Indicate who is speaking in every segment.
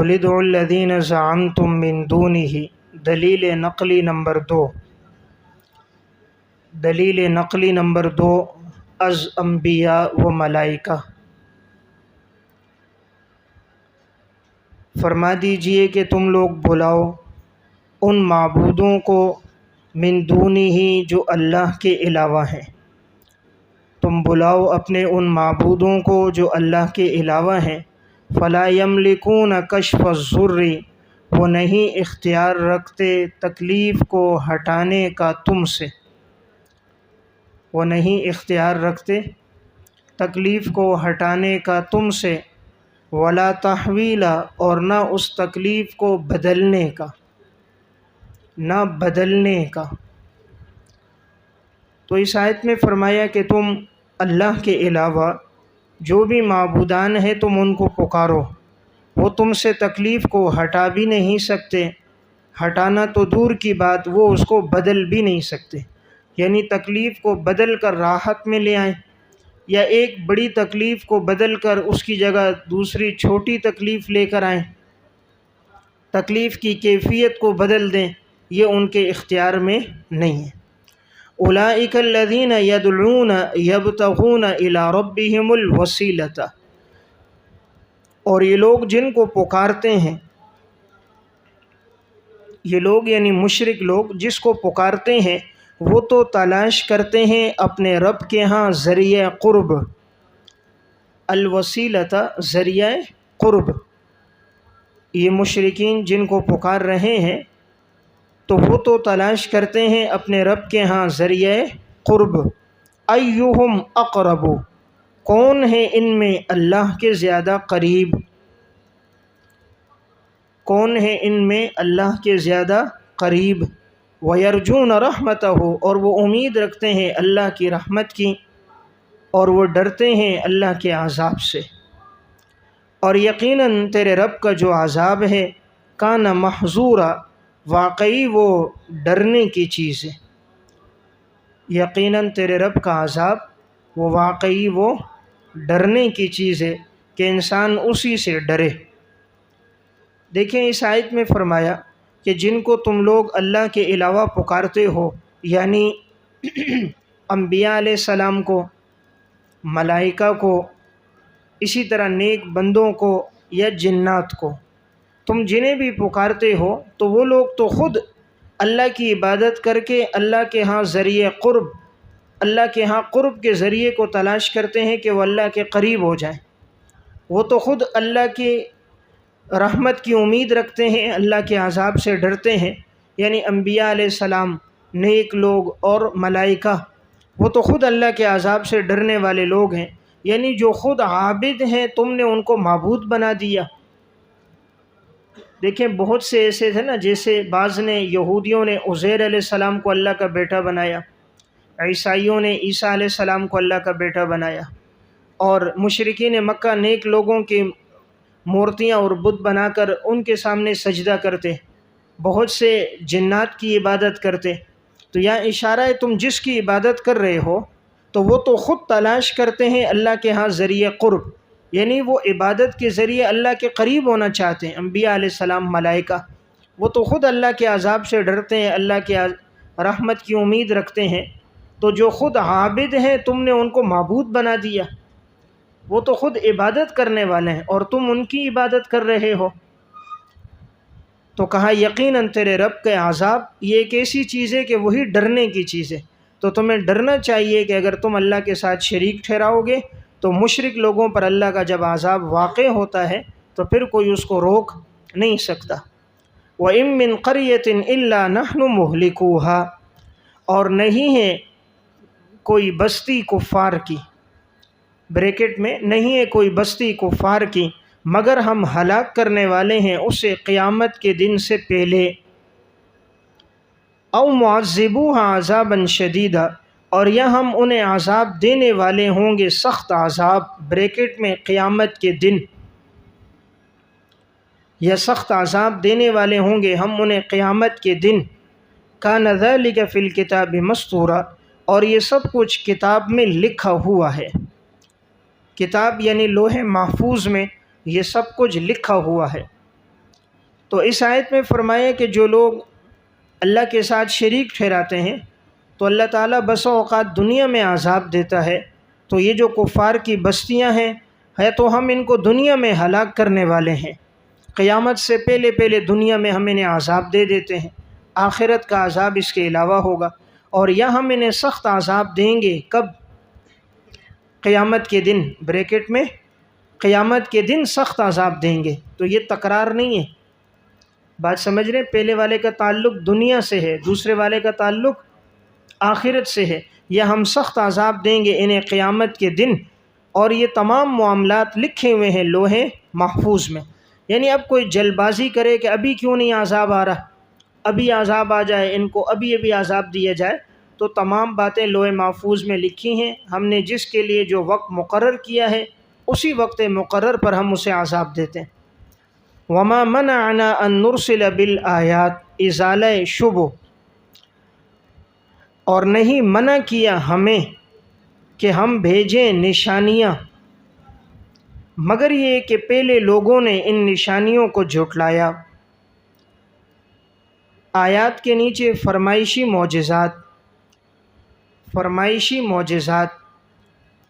Speaker 1: قُلِ ادْعُوا الَّذِينَ زَعَمْتُم مِّن دُونِهِ دلیل نقلی نمبر 2 از انبیاء و ملائکہ۔ فرما دیجئے کہ تم لوگ بلاؤ ان معبودوں کو من دونہ جو اللہ کے علاوہ ہیں، تم بلاؤ اپنے ان معبودوں کو جو اللہ کے علاوہ ہیں۔ فلا یملکون کشف الضر، وہ نہیں اختیار رکھتے تکلیف کو ہٹانے کا تم سے، وہ نہیں اختیار رکھتے تکلیف کو ہٹانے کا تم سے، ولا تحویلا، اور نہ اس تکلیف کو بدلنے کا، نہ بدلنے کا۔ تو اس آیت میں فرمایا کہ تم اللہ کے علاوہ جو بھی معبودان ہیں تم ان کو پکارو، وہ تم سے تکلیف کو ہٹا بھی نہیں سکتے، ہٹانا تو دور کی بات، وہ اس کو بدل بھی نہیں سکتے، یعنی تکلیف کو بدل کر راحت میں لے آئیں، یا ایک بڑی تکلیف کو بدل کر اس کی جگہ دوسری چھوٹی تکلیف لے کر آئیں، تکلیف کی کیفیت کو بدل دیں، یہ ان کے اختیار میں نہیں ہے۔ اولئک الذین یدعون یبتغون الی ربہم الوسیلۃ، اور یہ لوگ جن کو پکارتے ہیں، یہ لوگ یعنی مشرک لوگ جس کو پکارتے ہیں وہ تو تلاش کرتے ہیں اپنے رب کے ہاں ذریعہ قرب، الوسیلۃ ذریعہ قرب۔ یہ مشرکین جن کو پکار رہے ہیں تو وہ تو تلاش کرتے ہیں اپنے رب کے ہاں ذریعہ قرب۔ ایہم اقرب، کون ہے ان میں اللہ کے زیادہ قریب، کون ہے ان میں اللہ کے زیادہ قریب۔ وَيَرْجُونَ رَحْمَتَهُ، اور وہ امید رکھتے ہیں اللہ کی رحمت کی، اور وہ ڈرتے ہیں اللہ کے عذاب سے۔ اور یقیناً تیرے رب کا جو عذاب ہے کان محظورا، واقعی وہ ڈرنے کی چیز ہے، یقیناً تیرے رب کا عذاب وہ واقعی وہ ڈرنے کی چیز ہے کہ انسان اسی سے ڈرے۔ دیکھیں اس آیت میں فرمایا کہ جن کو تم لوگ اللہ کے علاوہ پکارتے ہو، یعنی انبیاء علیہ السلام کو، ملائکہ کو، اسی طرح نیک بندوں کو یا جنات کو، تم جنہیں بھی پکارتے ہو تو وہ لوگ تو خود اللہ کی عبادت کر کے اللہ کے ہاں ذریعہ قرب، اللہ کے ہاں قرب کے ذریعے کو تلاش کرتے ہیں کہ وہ اللہ کے قریب ہو جائیں، وہ تو خود اللہ کی رحمت کی امید رکھتے ہیں، اللہ کے عذاب سے ڈرتے ہیں، یعنی انبیاء علیہ السلام، نیک لوگ اور ملائکہ، وہ تو خود اللہ کے عذاب سے ڈرنے والے لوگ ہیں، یعنی جو خود عابد ہیں تم نے ان کو معبود بنا دیا۔ دیکھیں بہت سے ایسے تھے نا، جیسے بعض نے، یہودیوں نے عزیر علیہ السلام کو اللہ کا بیٹا بنایا، عیسائیوں نے عیسیٰ علیہ السلام کو اللہ کا بیٹا بنایا، اور مشرکین مکہ نیک لوگوں کی مورتیاں اور بت بنا کر ان کے سامنے سجدہ کرتے، بہت سے جنات کی عبادت کرتے۔ تو یہاں اشارہ ہے تم جس کی عبادت کر رہے ہو تو وہ تو خود تلاش کرتے ہیں اللہ کے ہاں ذریعہ قرب، یعنی وہ عبادت کے ذریعے اللہ کے قریب ہونا چاہتے ہیں۔ انبیاء علیہ السلام، ملائکہ، وہ تو خود اللہ کے عذاب سے ڈرتے ہیں، اللہ کے رحمت کی امید رکھتے ہیں، تو جو خود عابد ہیں تم نے ان کو معبود بنا دیا، وہ تو خود عبادت کرنے والے ہیں اور تم ان کی عبادت کر رہے ہو۔ تو کہا یقیناً تیرے رب کے عذاب یہ ایک ایسی چیز ہے کہ وہی ڈرنے کی چیز ہے، تو تمہیں ڈرنا چاہیے کہ اگر تم اللہ کے ساتھ شریک ٹھہراؤ گے تو مشرک لوگوں پر اللہ کا جب عذاب واقع ہوتا ہے تو پھر کوئی اس کو روک نہیں سکتا۔ وَإِن مِّن قَرْيَةٍ إِلَّا نَحْنُ مُهْلِكُوهَا، اور نہیں ہے کوئی بستی کفار کی، بریکٹ میں نہیں ہے کوئی بستی کفار کی، مگر ہم ہلاک کرنے والے ہیں اسے قیامت کے دن سے پہلے۔ او معذبوها عذابا شدیدا، اور یا ہم انہیں عذاب دینے والے ہوں گے سخت عذاب، بریکٹ میں قیامت کے دن، یا سخت عذاب دینے والے ہوں گے ہم انہیں قیامت کے دن۔ کان ذلک فی الکتاب مسطورا، اور یہ سب کچھ کتاب میں لکھا ہوا ہے، کتاب یعنی لوح محفوظ میں یہ سب کچھ لکھا ہوا ہے۔ تو اس آیت میں فرمایا کہ جو لوگ اللہ کے ساتھ شریک ٹھہراتے ہیں تو اللہ تعالیٰ بسا اوقات دنیا میں عذاب دیتا ہے۔ تو یہ جو کفار کی بستیاں ہیں تو ہم ان کو دنیا میں ہلاک کرنے والے ہیں، قیامت سے پہلے پہلے دنیا میں ہم انہیں عذاب دے دیتے ہیں، آخرت کا عذاب اس کے علاوہ ہوگا، اور یا ہم انہیں سخت عذاب دیں گے۔ کب؟ قیامت کے دن، بریکٹ میں قیامت کے دن سخت عذاب دیں گے۔ تو یہ تکرار نہیں ہے، بات سمجھ رہے ہیں؟ پہلے والے کا تعلق دنیا سے ہے، دوسرے والے کا تعلق آخرت سے ہے۔ یا ہم سخت عذاب دیں گے انہیں قیامت کے دن، اور یہ تمام معاملات لکھے ہوئے ہیں لوح محفوظ میں۔ یعنی اب کوئی جلد بازی کرے کہ ابھی کیوں نہیں عذاب آ رہا، ابھی عذاب آ جائے، ان کو ابھی عذاب دیا جائے، تو تمام باتیں لوح محفوظ میں لکھی ہیں۔ ہم نے جس کے لیے جو وقت مقرر کیا ہے اسی وقت مقرر پر ہم اسے عذاب دیتے ہیں۔ وما منعنا ان نرسل بالآیات ازالہ شبہ، اور نہیں منع کیا ہمیں کہ ہم بھیجیں نشانیاں، مگر یہ کہ پہلے لوگوں نے ان نشانیوں کو جھٹلایا۔ آیات کے نیچے فرمائشی معجزات، فرمائشی معجزات،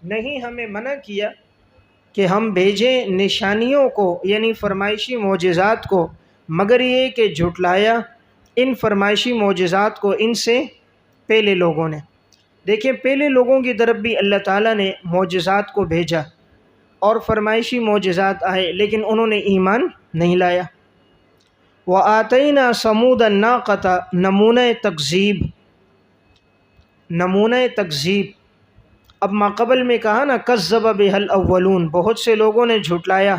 Speaker 1: نہیں ہمیں منع کیا کہ ہم بھیجیں نشانیوں کو، یعنی فرمائشی معجزات کو، مگر یہ کہ جھٹلایا ان فرمائشی معجزات کو ان سے پہلے لوگوں نے۔ دیکھیں پہلے لوگوں کی طرف بھی اللہ تعالیٰ نے معجزات کو بھیجا اور فرمائشی معجزات آئے، لیکن انہوں نے ایمان نہیں لایا۔ وَآتَيْنَا ثَمُودَ النَّاقَةَ، نمونہ تکذیب، نمونہ تکذیب۔ اب ماقبل میں کہا نا کذب بها الاولون، بہت سے لوگوں نے جھٹلایا،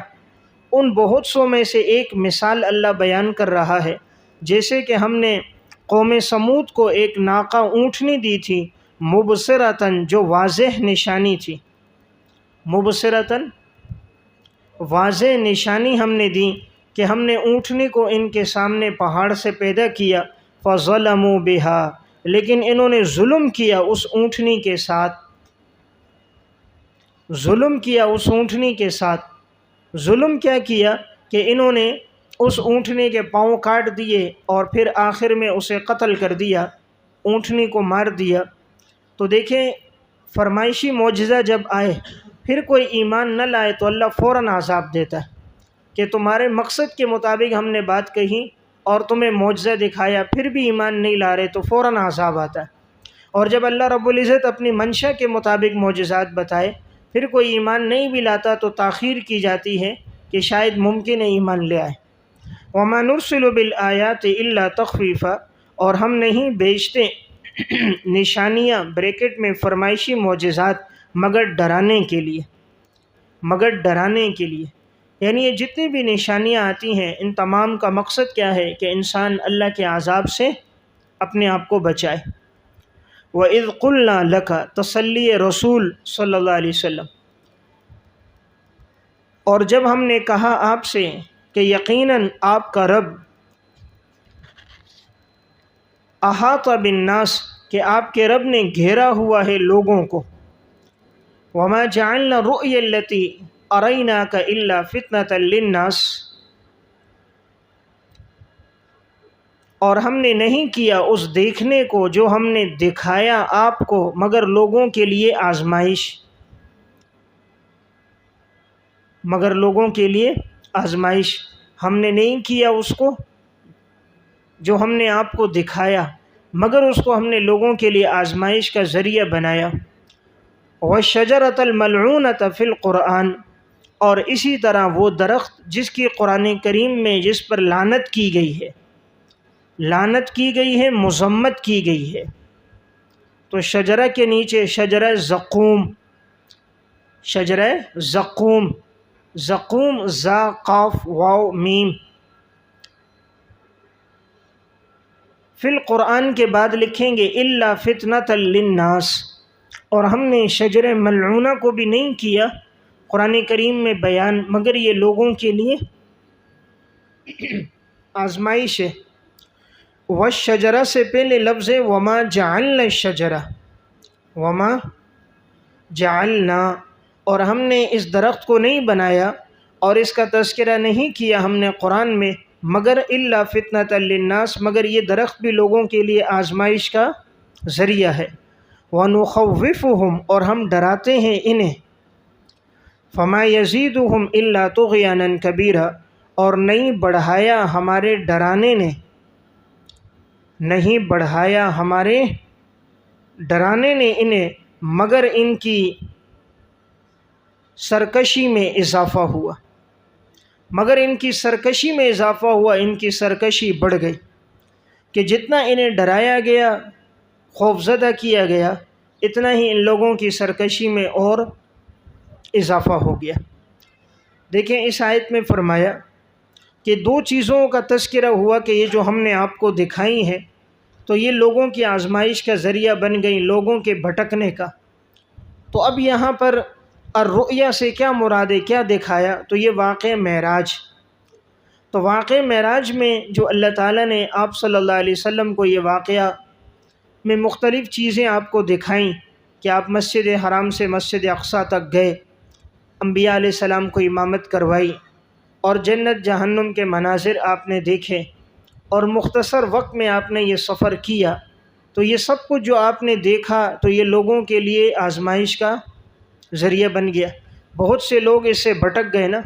Speaker 1: ان بہت سو میں سے ایک مثال اللہ بیان کر رہا ہے، جیسے کہ ہم نے قوم سمود کو ایک ناقہ اونٹنی دی تھی، مبصرتاً، جو واضح نشانی تھی، مبصرتاً، واضح نشانی ہم نے دی کہ ہم نے اونٹنی کو ان کے سامنے پہاڑ سے پیدا کیا، فظلموا بها، لیکن انہوں نے ظلم کیا اس اونٹنی کے ساتھ، ظلم کیا اس اونٹنی کے ساتھ۔ ظلم کیا کیا کہ انہوں نے اس اونٹنی کے پاؤں کاٹ دیے اور پھر آخر میں اسے قتل کر دیا، اونٹنی کو مار دیا۔ تو دیکھیں فرمائشی معجزہ جب آئے پھر کوئی ایمان نہ لائے تو اللہ فوراً عذاب دیتا ہے کہ تمہارے مقصد کے مطابق ہم نے بات کہی اور تمہیں معجزہ دکھایا، پھر بھی ایمان نہیں لا رہے تو فوراً عذاب آتا ہے۔ اور جب اللہ رب العزت اپنی منشا کے مطابق معجزات بتائے پھر کوئی ایمان نہیں بھی لاتا تو تاخیر کی جاتی ہے کہ شاید ممکن ہے ایمان لے آئے۔ وما نرسل بالآیات الا تخویفا، اور ہم نہیں بھیجتے نشانیاں، بریکٹ میں فرمائشی معجزات، مگر ڈرانے کے لیے، مگر ڈرانے کے لیے۔ یعنی یہ جتنی بھی نشانیاں آتی ہیں ان تمام کا مقصد کیا ہے کہ انسان اللہ کے عذاب سے اپنے آپ کو بچائے۔ وَإِذْ قُلْنَا لَكَ، تسلی رسول صلی اللہ علیہ وسلم، اور جب ہم نے کہا آپ سے کہ یقیناً آپ کا رب احاط بالناس، کہ آپ کے رب نے گھیرا ہوا ہے لوگوں کو، وما جعلنا الرؤيا التي اريناك الا فتنة للناس، اور ہم نے نہیں کیا اس دیکھنے کو جو ہم نے دکھایا آپ کو مگر لوگوں کے لیے آزمائش، مگر لوگوں کے لیے آزمائش۔ ہم نے نہیں کیا اس کو جو ہم نے آپ کو دکھایا مگر اس کو ہم نے لوگوں کے لیے آزمائش کا ذریعہ بنایا۔ وَالشَّجَرَةَ الْمَلْعُونَةَ فِي الْقُرْآنِ، اور اسی طرح وہ درخت جس کی قرآن کریم میں جس پر لعنت کی گئی ہے، لعنت کی گئی ہے، مذمت کی گئی ہے۔ تو شجرہ کے نیچے شجرہ زقوم، شجرہ زقوم، زقوم زا قاف واو میم، فی القرآن کے بعد لکھیں گے الا فتنة للناس، اور ہم نے شجر ملعونہ کو بھی نہیں کیا قرآن کریم میں بیان مگر یہ لوگوں کے لیے آزمائش ہے۔ والشجرہ سے پہلے لفظ ہے وما جعلنا الشجرہ، وما جعلنا، اور ہم نے اس درخت کو نہیں بنایا اور اس کا تذکرہ نہیں کیا ہم نے قرآن میں مگر الا فتنۃ للناس، مگر یہ درخت بھی لوگوں کے لیے آزمائش کا ذریعہ ہے۔ ونخوفہم، اور ہم ڈراتے ہیں انہیں، فما یزیدہم الا طغیانا کبیرا، اور نہیں بڑھایا ہمارے ڈرانے نے، نہیں بڑھایا ہمارے ڈرانے نے انہیں مگر ان کی سرکشی میں اضافہ ہوا، مگر ان کی سرکشی میں اضافہ ہوا، ان کی سرکشی بڑھ گئی، کہ جتنا انہیں ڈرایا گیا، خوفزدہ کیا گیا، اتنا ہی ان لوگوں کی سرکشی میں اور اضافہ ہو گیا۔ دیکھیں اس آیت میں فرمایا کہ دو چیزوں کا تذکرہ ہوا کہ یہ جو ہم نے آپ کو دکھائی ہیں تو یہ لوگوں کی آزمائش کا ذریعہ بن گئی، لوگوں کے بھٹکنے کا۔ تو اب یہاں پر الرؤیا سے کیا مراد ہے، کیا دکھایا؟ تو یہ واقعہ معراج۔ تو واقعہ معراج میں جو اللہ تعالیٰ نے آپ صلی اللہ علیہ وسلم کو یہ واقعہ میں مختلف چیزیں آپ کو دکھائیں کہ آپ مسجد حرام سے مسجد اقصیٰ تک گئے، انبیاء علیہ السلام کو امامت کروائی، اور جنت جہنم کے مناظر آپ نے دیکھے، اور مختصر وقت میں آپ نے یہ سفر کیا۔ تو یہ سب کچھ جو آپ نے دیکھا تو یہ لوگوں کے لیے آزمائش کا ذریعہ بن گیا۔ بہت سے لوگ اس سے بھٹک گئے نا،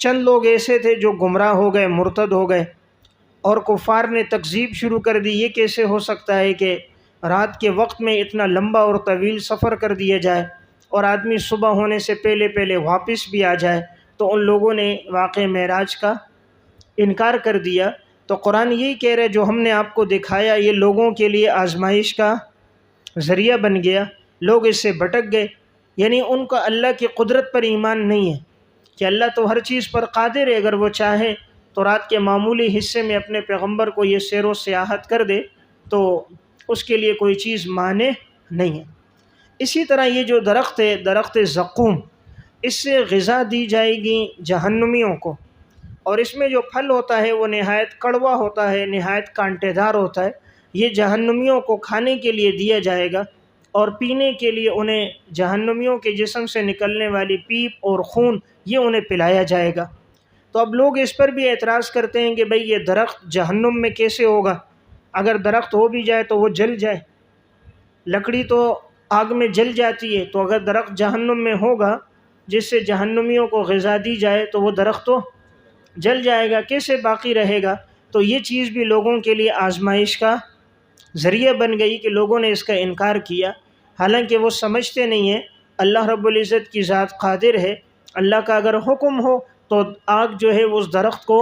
Speaker 1: چند لوگ ایسے تھے جو گمراہ ہو گئے، مرتد ہو گئے، اور کفار نے تکذیب شروع کر دی، یہ کیسے ہو سکتا ہے کہ رات کے وقت میں اتنا لمبا اور طویل سفر کر دیا جائے اور آدمی صبح ہونے سے پہلے پہلے واپس بھی آ جائے۔ تو ان لوگوں نے واقع معراج کا انکار کر دیا۔ تو قرآن یہی کہہ رہے جو ہم نے آپ کو دکھایا یہ لوگوں کے لیے آزمائش کا ذریعہ بن گیا، لوگ اس سے بھٹک گئے، یعنی ان کا اللہ کی قدرت پر ایمان نہیں ہے کہ اللہ تو ہر چیز پر قادر ہے، اگر وہ چاہے تو رات کے معمولی حصے میں اپنے پیغمبر کو یہ سیر و سیاحت کر دے تو اس کے لیے کوئی چیز مانع نہیں ہے۔ اسی طرح یہ جو درخت ہے، درخت زقوم، اس سے غذا دی جائے گی جہنمیوں کو، اور اس میں جو پھل ہوتا ہے وہ نہایت کڑوا ہوتا ہے، نہایت کانٹے دار ہوتا ہے۔ یہ جہنمیوں کو کھانے کے لیے دیا جائے گا، اور پینے کے لیے انہیں جہنمیوں کے جسم سے نکلنے والی پیپ اور خون یہ انہیں پلایا جائے گا۔ تو اب لوگ اس پر بھی اعتراض کرتے ہیں کہ بھئی یہ درخت جہنم میں کیسے ہوگا؟ اگر درخت ہو بھی جائے تو وہ جل جائے، لکڑی تو آگ میں جل جاتی ہے، تو اگر درخت جہنم میں ہوگا جس سے جہنمیوں کو غذا دی جائے تو وہ درخت تو جل جائے گا، کیسے باقی رہے گا؟ تو یہ چیز بھی لوگوں کے لیے آزمائش کا ذریعہ بن گئی کہ لوگوں نے اس کا انکار کیا، حالانکہ وہ سمجھتے نہیں ہیں اللہ رب العزت کی ذات قادر ہے، اللہ کا اگر حکم ہو تو آگ جو ہے اس درخت کو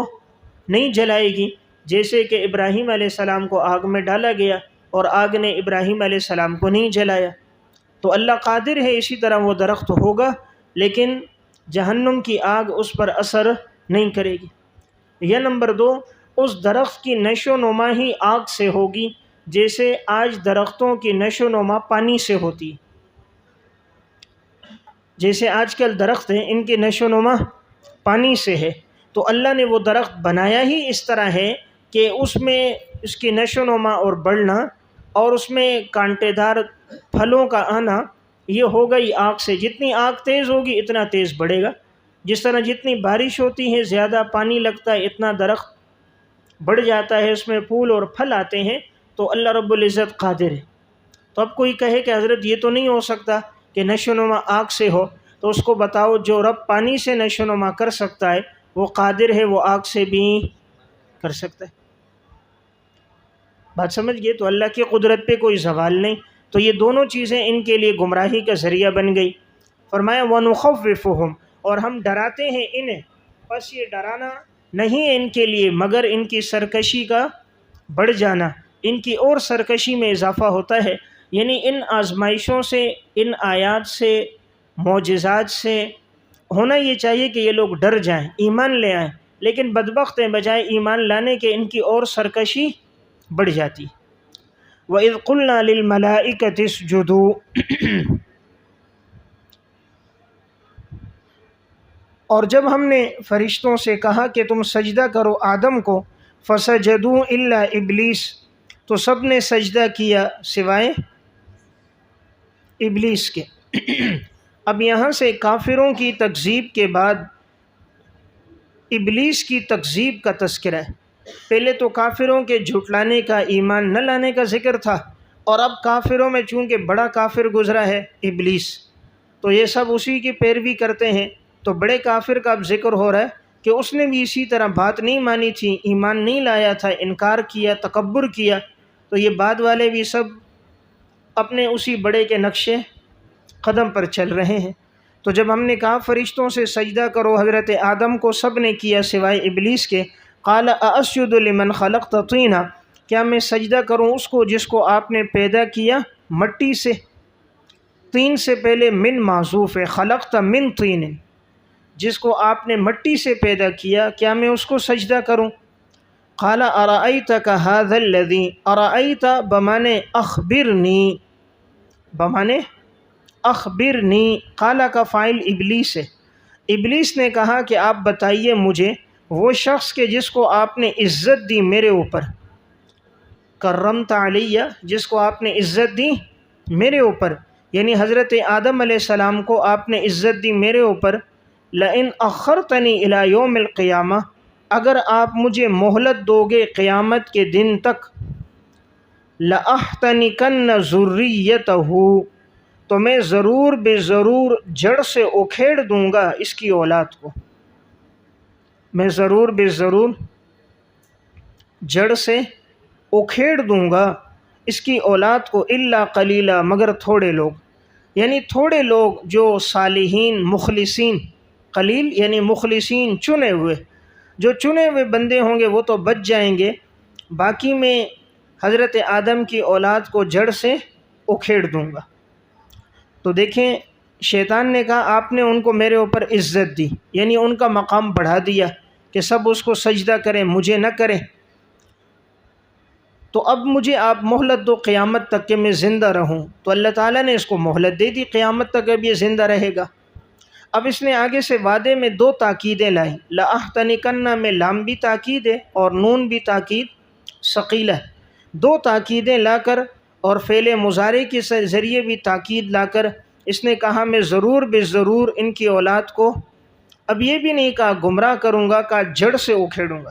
Speaker 1: نہیں جلائے گی، جیسے کہ ابراہیم علیہ السلام کو آگ میں ڈالا گیا اور آگ نے ابراہیم علیہ السلام کو نہیں جلایا۔ تو اللہ قادر ہے، اسی طرح وہ درخت ہوگا لیکن جہنم کی آگ اس پر اثر نہیں کرے گی۔ یا نمبر 2، اس درخت کی نشو و نما ہی آگ سے ہوگی، جیسے آج درختوں کی نشو و نما پانی سے ہوتی ہے۔ جیسے آج کل درخت ہیں ان کی نشو و نما پانی سے ہے، تو اللہ نے وہ درخت بنایا ہی اس طرح ہے کہ اس میں اس کی نشو و نما اور بڑھنا اور اس میں کانٹے دار پھلوں کا آنا یہ ہوگا ہی آگ سے۔ جتنی آگ تیز ہوگی اتنا تیز بڑھے گا، جس طرح جتنی بارش ہوتی ہے زیادہ پانی لگتا ہے اتنا درخت بڑھ جاتا ہے، اس میں پھول اور پھل آتے ہیں۔ تو اللہ رب العزت قادر ہے۔ تو اب کوئی کہے کہ حضرت یہ تو نہیں ہو سکتا کہ نشو و نما آگ سے ہو، تو اس کو بتاؤ جو رب پانی سے نشو و نما کر سکتا ہے وہ قادر ہے، وہ آگ سے بھی کر سکتا ہے۔ بات سمجھ گئے؟ تو اللہ کی قدرت پہ کوئی زوال نہیں۔ تو یہ دونوں چیزیں ان کے لیے گمراہی کا ذریعہ بن گئی۔ فرمایا وَنُخَوِّفُهُمْ، اور ہم ڈراتے ہیں انہیں، بس یہ ڈرانا نہیں ہے ان کے لیے مگر ان کی سرکشی کا بڑھ جانا، ان کی اور سرکشی میں اضافہ ہوتا ہے۔ یعنی ان آزمائشوں سے، ان آیات سے، معجزات سے ہونا یہ چاہیے کہ یہ لوگ ڈر جائیں، ایمان لے آئیں، لیکن بدبخت ہیں بجائے ایمان لانے کے ان کی اور سرکشی بڑھ جاتی۔ وَإِذْ قُلْنَا لِلْمَلَائِكَةِ اسْجُدُوا، اور جب ہم نے فرشتوں سے کہا کہ تم سجدہ کرو آدم کو، فَسَجَدُوا إِلَّا إِبْلِيسَ، تو سب نے سجدہ کیا سوائے ابلیس کے۔ اب یہاں سے کافروں کی تکذیب کے بعد ابلیس کی تکذیب کا تذکرہ ہے۔ پہلے تو کافروں کے جھٹلانے کا، ایمان نہ لانے کا ذکر تھا، اور اب کافروں میں چونکہ بڑا کافر گزرا ہے ابلیس، تو یہ سب اسی کی پیروی کرتے ہیں، تو بڑے کافر کا اب ذکر ہو رہا ہے کہ اس نے بھی اسی طرح بات نہیں مانی تھی، ایمان نہیں لایا تھا، انکار کیا، تکبر کیا، تو یہ بعد والے بھی سب اپنے اسی بڑے کے نقشے قدم پر چل رہے ہیں۔ تو جب ہم نے کہا فرشتوں سے سجدہ کرو، حضرت آدم کو سب نے کیا سوائے ابلیس کے، قال ااسجد لمن خلقت طینا، کیا میں سجدہ کروں اس کو جس کو آپ نے پیدا کیا مٹی سے؟ طین سے پہلے من معذوف ہے، خلقت من طین، جس کو آپ نے مٹی سے پیدا کیا، کیا میں اس کو سجدہ کروں؟ قال ارأیتک ھذا الذی، ارأیت بمانے اخبرنی، بمانے اخبرنی، قال کا فاعل ابلیس ہے۔ ابلیس نے کہا کہ آپ بتائیے مجھے وہ شخص کے جس کو آپ نے عزت دی میرے اوپر، کرمت علیہ، جس کو آپ نے عزت دی میرے اوپر، یعنی حضرت آدم علیہ السلام کو آپ نے عزت دی میرے اوپر، لئن اخرتنی الی یوم القیامہ، اگر آپ مجھے مہلت دو گے قیامت کے دن تک، لأحتنکن ذریتہ، تو میں ضرور بے ضرور جڑ سے اکھیڑ دوں گا اس کی اولاد کو، میں ضرور بے ضرور جڑ سے اکھیڑ دوں گا اس کی اولاد کو، الا قلیلا، مگر تھوڑے لوگ، یعنی تھوڑے لوگ جو صالحین مخلصین، قلیل یعنی مخلصین چنے ہوئے، جو چنے ہوئے بندے ہوں گے وہ تو بچ جائیں گے، باقی میں حضرت آدم کی اولاد کو جڑ سے اکھیڑ دوں گا۔ تو دیکھیں شیطان نے کہا آپ نے ان کو میرے اوپر عزت دی، یعنی ان کا مقام بڑھا دیا کہ سب اس کو سجدہ کریں، مجھے نہ کریں، تو اب مجھے آپ مہلت دو قیامت تک کہ میں زندہ رہوں، تو اللہ تعالیٰ نے اس کو مہلت دے دی، قیامت تک اب یہ زندہ رہے گا۔ اب اس نے آگے سے وعدے میں دو تاکیدیں لائی، لأحتنکن میں لام بھی تاکید ہے اور نون بھی تاکید ثقیلہ ہے، دو تاکیدیں لا کر اور فعل مضارع کے ذریعے بھی تاکید لا کر اس نے کہا میں ضرور بے ضرور ان کی اولاد کو، اب یہ بھی نہیں کہا گمراہ کروں گا، کہا جڑ سے اکھیڑوں گا۔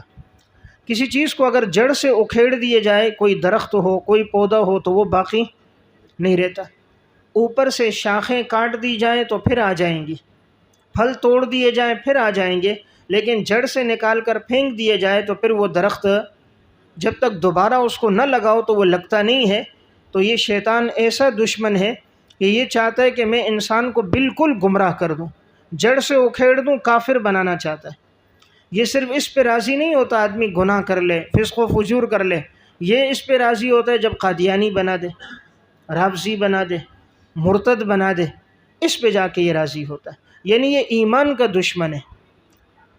Speaker 1: کسی چیز کو اگر جڑ سے اکھیڑ دیے جائے، کوئی درخت ہو، کوئی پودا ہو، تو وہ باقی نہیں رہتا، اوپر سے شاخیں کاٹ دی جائیں تو پھر آ جائیں گی، پھل توڑ دیے جائیں پھر آ جائیں گے، لیکن جڑ سے نکال کر پھینک دیے جائے تو پھر وہ درخت جب تک دوبارہ اس کو نہ لگاؤ تو وہ لگتا نہیں ہے۔ تو یہ شیطان ایسا دشمن ہے کہ یہ چاہتا ہے کہ میں انسان کو بالکل گمراہ کر دوں، جڑ سے اکھیڑ دوں، کافر بنانا چاہتا ہے۔ یہ صرف اس پہ راضی نہیں ہوتا آدمی گناہ کر لے، فسق و فجور کر لے، یہ اس پہ راضی ہوتا ہے جب قادیانی بنا دے، رافضی بنا دے، مرتد بنا دے، اس پہ جا کے یہ راضی ہوتا ہے۔ یعنی یہ ایمان کا دشمن ہے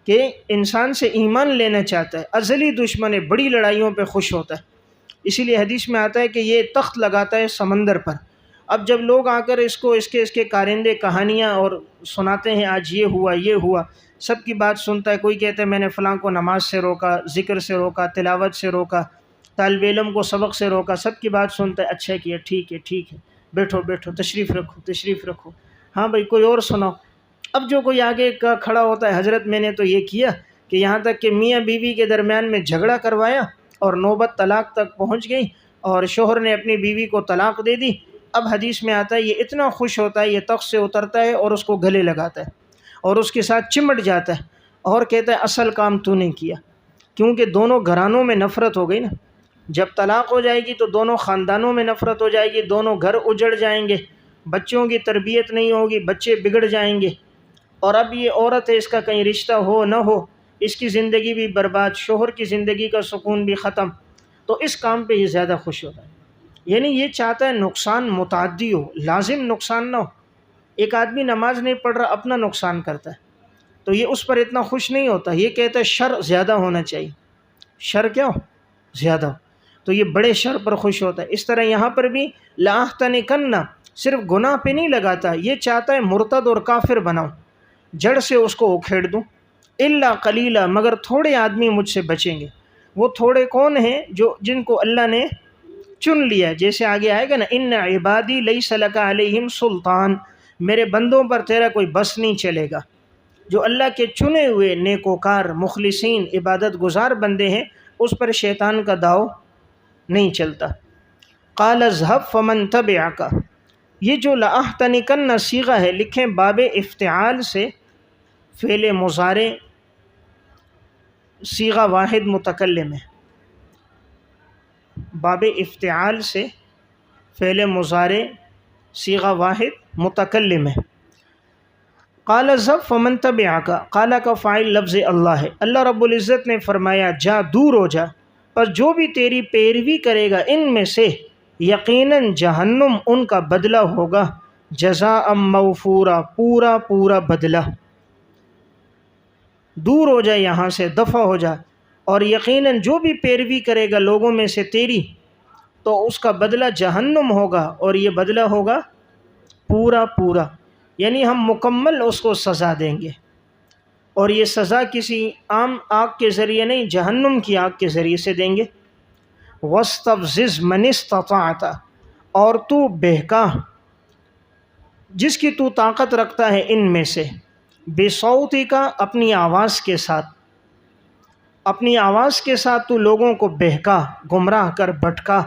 Speaker 1: کہ انسان سے ایمان لینا چاہتا ہے، ازلی دشمن ہے، بڑی لڑائیوں پہ خوش ہوتا ہے۔ اسی لیے حدیث میں آتا ہے کہ یہ تخت لگاتا ہے سمندر پر، اب جب لوگ آ کر اس کے کارندے کہانیاں اور سناتے ہیں، آج یہ ہوا یہ ہوا، سب کی بات سنتا ہے، کوئی کہتا ہے میں نے فلاں کو نماز سے روکا، ذکر سے روکا، تلاوت سے روکا، طالب علم کو سبق سے روکا، سب کی بات سنتا ہے، اچھا کیا، ٹھیک ہے ٹھیک ہے، بیٹھو بیٹھو، تشریف رکھو تشریف رکھو، ہاں بھائی کوئی اور سناؤ۔ اب جو کوئی آگے کا کھڑا ہوتا ہے، حضرت میں نے تو یہ کیا کہ یہاں تک کہ میاں بیوی کے درمیان میں جھگڑا کروایا اور نوبت طلاق تک پہنچ گئی اور شوہر نے اپنی بیوی کو طلاق دے دی۔ اب حدیث میں آتا ہے یہ اتنا خوش ہوتا ہے، یہ تخت سے اترتا ہے اور اس کو گلے لگاتا ہے اور اس کے ساتھ چمٹ جاتا ہے اور کہتا ہے اصل کام تو نے کیا، کیونکہ دونوں گھرانوں میں نفرت ہو گئی نا، جب طلاق ہو جائے گی تو دونوں خاندانوں میں نفرت ہو جائے گی، دونوں گھر اجڑ جائیں گے، بچوں کی تربیت نہیں ہوگی، بچے بگڑ جائیں گے، اور اب یہ عورت ہے، اس کا کہیں رشتہ ہو نہ ہو، اس کی زندگی بھی برباد، شوہر کی زندگی کا سکون بھی ختم، تو اس کام پہ یہ زیادہ خوش ہوتا ہے۔ یعنی یہ چاہتا ہے نقصان متعدی ہو، لازم نقصان نہ ہو۔ ایک آدمی نماز نہیں پڑھ رہا، اپنا نقصان کرتا ہے تو یہ اس پر اتنا خوش نہیں ہوتا، یہ کہتا ہے شر زیادہ ہونا چاہیے، شر کیا ہو؟ زیادہ ہو، تو یہ بڑے شر پر خوش ہوتا ہے۔ اس طرح یہاں پر بھی لأحتنکن صرف گناہ پہ نہیں لگاتا، یہ چاہتا ہے مرتد اور کافر بناؤں، جڑ سے اس کو اکھیڑ دوں، الا قلیلا، مگر تھوڑے آدمی مجھ سے بچیں گے۔ وہ تھوڑے کون ہیں؟ جن کو اللہ نے چن لیا، جیسے آگے آئے گا نا، ان عبادی لیس لک علیہم سلطان، میرے بندوں پر تیرا کوئی بس نہیں چلے گا۔ جو اللہ کے چنے ہوئے نیکوکار مخلصین عبادت گزار بندے ہیں اس پر شیطان کا داؤ نہیں چلتا۔ قال اذهب فمن تبعك، یہ جو لأحتنکن صیغہ ہے، لکھیں باب افتعال سے فعل مضارع صیغہ واحد متکلم ہے، باب افتعال سے فعل مضارع صیغہ واحد متکلم ہے۔ قال اذهب فمن تبعك، قال کا فاعل لفظ اللہ ہے، اللہ رب العزت نے فرمایا جا، دور ہو جا، پر جو بھی تیری پیروی کرے گا ان میں سے یقیناً جہنم ان کا بدلہ ہوگا، جزاء موفورا، پورا پورا بدلہ۔ دور ہو جا، یہاں سے دفع ہو جا، اور یقیناً جو بھی پیروی کرے گا لوگوں میں سے تیری تو اس کا بدلہ جہنم ہوگا، اور یہ بدلہ ہوگا پورا پورا، یعنی ہم مکمل اس کو سزا دیں گے، اور یہ سزا کسی عام آگ کے ذریعے نہیں، جہنم کی آگ کے ذریعے سے دیں گے۔ وَاسْتَفْزِزْ مَنِ اسْتَطَعْتَ، اور تو بہکا جس کی تو طاقت رکھتا ہے ان میں سے، بِصَوْتِكَ، اپنی آواز کے ساتھ، اپنی آواز کے ساتھ تو لوگوں کو بہکا، گمراہ کر، بھٹکا۔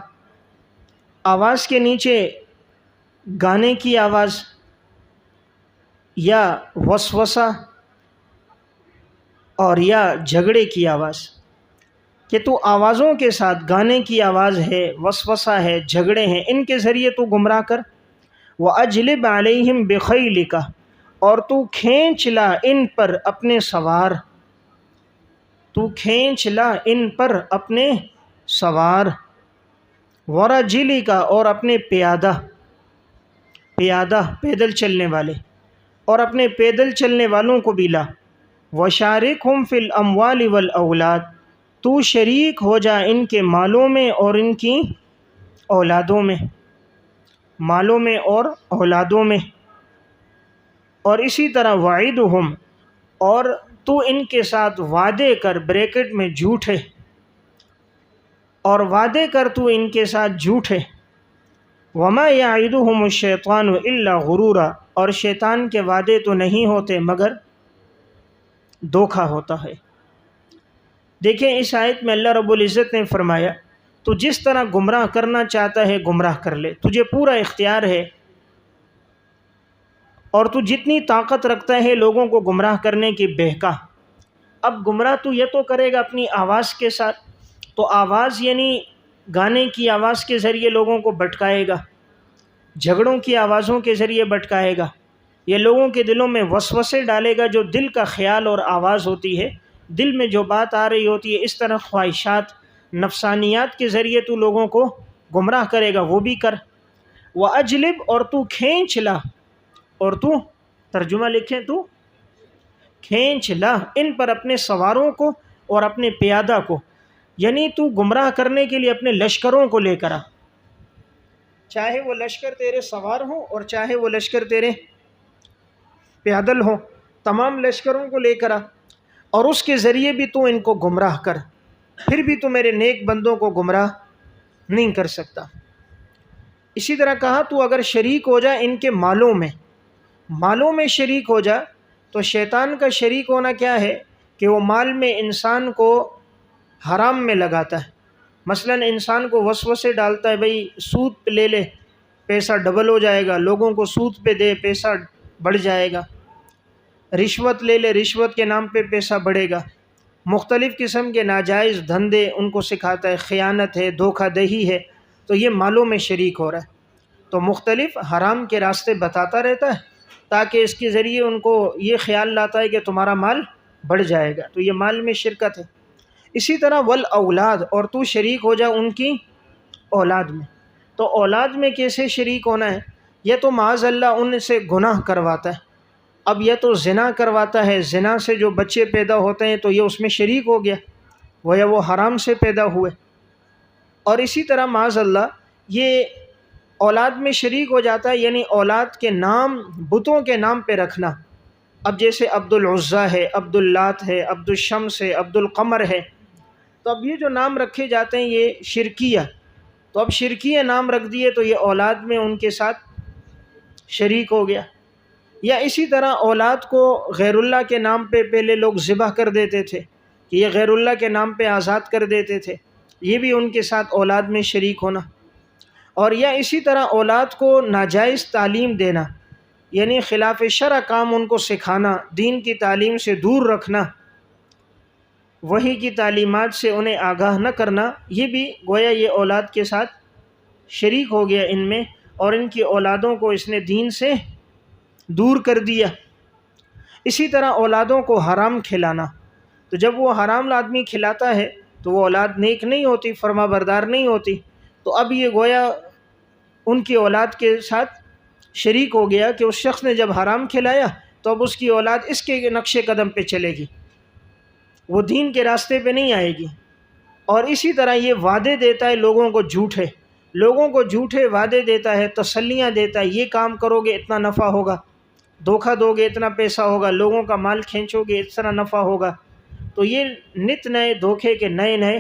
Speaker 1: آواز کے نیچے گانے کی آواز یا وسوسہ اور یا جھگڑے کی آواز، کہ تو آوازوں کے ساتھ، گانے کی آواز ہے، وسوسہ ہے، جھگڑے ہیں، ان کے ذریعے تو گمراہ کر۔ وَأَجْلِبْ عَلَيْهِمْ بِخَيْلِكَ، اور تو کھینچ لا ان پر اپنے سوار، تو کھینچ لا ان پر اپنے سوار۔ وَرَجِلِكَ، اور اپنے پیادہ، پیادہ پیدل چلنے والے، اور اپنے پیدل چلنے والوں کو بھی لا۔ وَشَارِكْهُمْ فِي الْأَمْوَالِ وَالْأَوْلَادِ، تو شریک ہو جا ان کے مالوں میں اور ان کی اولادوں میں، مالوں میں اور اولادوں میں۔ اور اسی طرح وَعِدْهُمْ، اور تو ان کے ساتھ وعدے کر، بریکٹ میں جھوٹے، اور وعدے کر تو ان کے ساتھ جھوٹے۔ وَمَا يَعِدُهُمُ الشَّيْطَانُ إِلَّا غُرُورًا، اور شیطان کے وعدے تو نہیں ہوتے مگر دھوکہ ہوتا ہے۔ دیکھیں اس آیت میں اللہ رب العزت نے فرمایا تو جس طرح گمراہ کرنا چاہتا ہے گمراہ کر لے، تجھے پورا اختیار ہے، اور تو جتنی طاقت رکھتا ہے لوگوں کو گمراہ کرنے کی، بہکا۔ اب گمراہ تو یہ تو کرے گا اپنی آواز کے ساتھ، تو آواز یعنی گانے کی آواز کے ذریعے لوگوں کو بھٹکائے گا، جھگڑوں کی آوازوں کے ذریعے بھٹکائے گا، یہ لوگوں کے دلوں میں وسوسے ڈالے گا، جو دل کا خیال اور آواز ہوتی ہے، دل میں جو بات آ رہی ہوتی ہے، اس طرح خواہشات، نفسانیات کے ذریعے تو لوگوں کو گمراہ کرے گا، وہ بھی کر۔ وَأَجْلِبْ، اور تو کھینچ لا، اور تو ترجمہ لکھیں، تو کھینچ لا ان پر اپنے سواروں کو اور اپنے پیادہ کو، یعنی تو گمراہ کرنے کے لیے اپنے لشکروں کو لے کر آ، چاہے وہ لشکر تیرے سوار ہوں اور چاہے وہ لشکر تیرے پیادل ہوں، تمام لشکروں کو لے کر آ، اور اس کے ذریعے بھی تو ان کو گمراہ کر، پھر بھی تو میرے نیک بندوں کو گمراہ نہیں کر سکتا۔ اسی طرح کہا تو اگر شریک ہو جائے ان کے مالوں میں، مالوں میں شریک ہو جا، تو شیطان کا شریک ہونا کیا ہے کہ وہ مال میں انسان کو حرام میں لگاتا ہے، مثلا انسان کو وسوسے ڈالتا ہے، بھئی سود پہ لے لے پیسہ ڈبل ہو جائے گا، لوگوں کو سود پہ دے پیسہ بڑھ جائے گا، رشوت لے لے رشوت کے نام پہ پیسہ بڑھے گا، مختلف قسم کے ناجائز دھندے ان کو سکھاتا ہے، خیانت ہے، دھوکہ دہی ہے، تو یہ مالوں میں شریک ہو رہا ہے، تو مختلف حرام کے راستے بتاتا رہتا ہے تاکہ اس کے ذریعے ان کو یہ خیال لاتا ہے کہ تمہارا مال بڑھ جائے گا، تو یہ مال میں شرکت ہے۔ اسی طرح والاولاد، اور تو شریک ہو جا ان کی اولاد میں، تو اولاد میں کیسے شریک ہونا ہے؟ یہ تو معاذ اللہ ان سے گناہ کرواتا ہے، اب یہ تو زنا کرواتا ہے، زنا سے جو بچے پیدا ہوتے ہیں تو یہ اس میں شریک ہو گیا، گویا وہ حرام سے پیدا ہوئے۔ اور اسی طرح معاذ اللہ یہ اولاد میں شریک ہو جاتا ہے، یعنی اولاد کے نام بتوں کے نام پہ رکھنا، اب جیسے عبد العزیٰ ہے، عبد اللات ہے، عبد الشمس ہے، عبد القمر ہے، تو اب یہ جو نام رکھے جاتے ہیں یہ شرکیہ، تو اب شرکیہ نام رکھ دیے تو یہ اولاد میں ان کے ساتھ شریک ہو گیا۔ یا اسی طرح اولاد کو غیر اللہ کے نام پہ پہلے لوگ ذبح کر دیتے تھے کہ یہ غیر اللہ کے نام پہ آزاد کر دیتے تھے، یہ بھی ان کے ساتھ اولاد میں شریک ہونا۔ اور یا اسی طرح اولاد کو ناجائز تعلیم دینا، یعنی خلاف شرع کام ان کو سکھانا، دین کی تعلیم سے دور رکھنا، وحی کی تعلیمات سے انہیں آگاہ نہ کرنا، یہ بھی گویا یہ اولاد کے ساتھ شریک ہو گیا ان میں، اور ان کی اولادوں کو اس نے دین سے دور کر دیا۔ اسی طرح اولادوں کو حرام کھلانا، تو جب وہ حرام آدمی کھلاتا ہے تو وہ اولاد نیک نہیں ہوتی، فرما بردار نہیں ہوتی، تو اب یہ گویا ان کی اولاد کے ساتھ شریک ہو گیا کہ اس شخص نے جب حرام کھلایا تو اب اس کی اولاد اس کے نقش قدم پہ چلے گی، وہ دین کے راستے پہ نہیں آئے گی۔ اور اسی طرح یہ وعدے دیتا ہے لوگوں کو جھوٹے وعدے دیتا ہے، تسلیاں دیتا ہے، یہ کام کرو گے اتنا نفع ہوگا، دھوکہ دو گے اتنا پیسہ ہوگا، لوگوں کا مال کھینچو گے اس طرح نفع ہوگا، تو یہ نت نئے دھوکے کے نئے